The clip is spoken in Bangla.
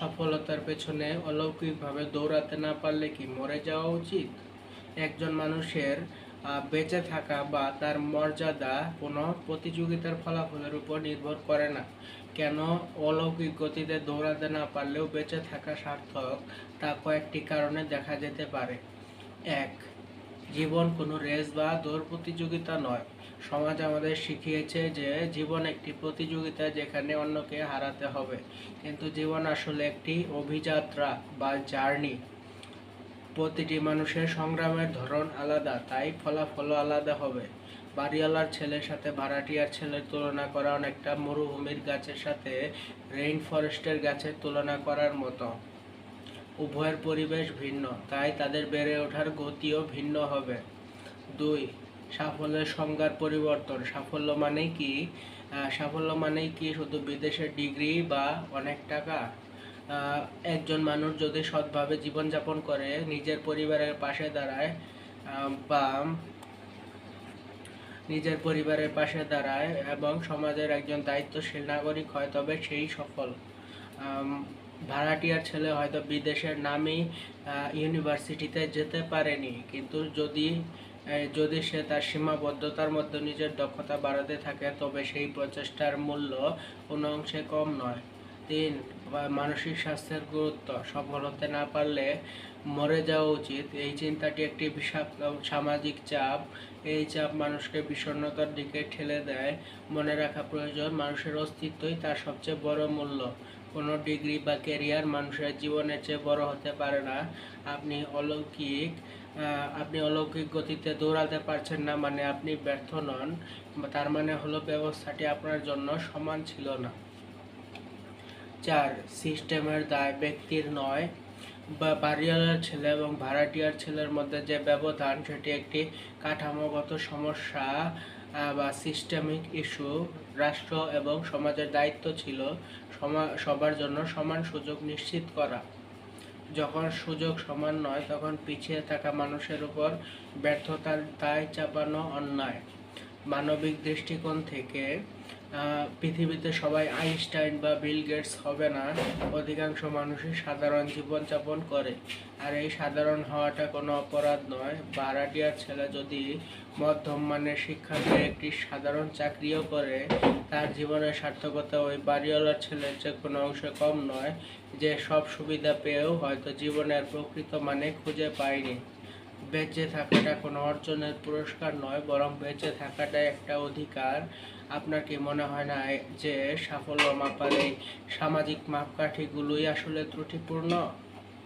সফলতার পেছনে অলৌকিকভাবে দৌড়াতে না পারলে কি মরে যাওয়া উচিত? একজন মানুষের বেঁচে থাকা বা তার মর্যাদা কোনো প্রতিযোগিতার ফলাফলের উপর নির্ভর করে না। কেন অলৌকিক গতিতে দৌড়াতে না পারলেও বেঁচে থাকা সার্থক, তা কয়েকটি কারণে দেখা যেতে পারে। ১. জীবন কোনো রেস বা দৌড় প্রতিযোগিতা নয়। সমাজ আমাদের শিখিয়েছে যে জীবন একটি প্রতিযোগিতা যেখানে অন্যকে হারাতে হবে, কিন্তু জীবন আসলে একটি অভিযাত্রা বা জার্নি। প্রতিটি মানুষের সংগ্রামের ধরন আলাদা, তাই ফলাফলও আলাদা হবে। বাড়িওয়ালার ছেলের সাথে ভাড়াটিয়ার ছেলের তুলনা করা অনেকটা মরুভূমির গাছের সাথে রেইন ফরেস্টের গাছের তুলনা করার মতো। উভয়ের পরিবেশ ভিন্ন, তাই তাদের বেড়ে ওঠার গতিও ভিন্ন হবে। ২. সাফল্যের সংজ্ঞার পরিবর্তন। সাফল্য মানেই কি শুধু বিদেশের ডিগ্রি বা অনেক টাকা? একজন মানুষ যদি সৎভাবে জীবনযাপন করে, নিজের পরিবারের পাশে দাঁড়ায় বা এবং সমাজের একজন দায়িত্বশীল নাগরিক হয়, তবে সেই সফল। ভাড়াটিয়ার ছেলে হয়তো বিদেশের নামী ইউনিভার্সিটিতে যেতে পারেনি, কিন্তু যদি সে তার সীমাবদ্ধতার মধ্যে নিজের দক্ষতা বাড়াতে থাকে, তবে সেই প্রচেষ্টার মূল্য কোনো অংশে কম নয়। ৩. মানসিক স্বাস্থ্যের গুরুত্ব। সফল হতে না পারলে মরে যাওয়া উচিত, এই চিন্তাটি একটি বিষাক্ত সামাজিক চাপ। এই চাপ মানুষকে বিষণ্ণতার দিকে ঠেলে দেয়। মনে রাখা প্রয়োজন, মানুষের অস্তিত্বই তার সবচেয়ে বড় মূল্য। কোনো ডিগ্রি বা ক্যারিয়ার মানুষের জীবনের চেয়ে বড় হতে পারে না। আপনি অলৌকিক গতিতে দৌড়াতে পারছেন না মানে আপনি ব্যর্থ নন, তার মানে হলো ব্যবস্থাটি আপনার জন্য সমান ছিল না। ৪. সিস্টেমের দায় ব্যক্তির নয়। বাড়িওয়ালার ছেলে এবং ভাড়াটিয়ার ছেলের মধ্যে যে ব্যবধান, সেটি একটি কাঠামোগত সমস্যা বা সিস্টেমিক ইস্যু। রাষ্ট্র এবং সমাজের দায়িত্ব ছিল সবার জন্য সমান সুযোগ নিশ্চিত করা। যখন সুযোগ সমান নয়, তখন পিছিয়ে থাকা মানুষের উপর ব্যর্থতার দায় চাপানো অন্যায়। মানবিক দৃষ্টিকোণ থেকে পৃথিবীতে সবাই আইনস্টাইন বা বিল গেটস হবে না। অধিকাংশ মানুষই সাধারণ জীবনযাপন করে, আর এই সাধারণ হওয়াটা কোনো অপরাধ নয়। ভাড়াটিয়ার ছেলে যদি মধ্যম মানের শিক্ষা পেয়ে একটি সাধারণ চাকরিও করে, তার জীবনের সার্থকতা ওই বাড়িওয়ালার ছেলের চেয়ে কোনো অংশে কম নয়, যে সব সুবিধা পেয়েও হয়তো জীবনের প্রকৃত মানে খুঁজে পায়নি। বেঁচে থাকাটা কোনো অর্জনের পুরস্কার নয়, বরং বেঁচে থাকাটাই একটা অধিকার। আপনার কি মনে হয় না যে সাফল্য মাপার এই সামাজিক মাপকাঠিগুলোই আসলে ত্রুটিপূর্ণ?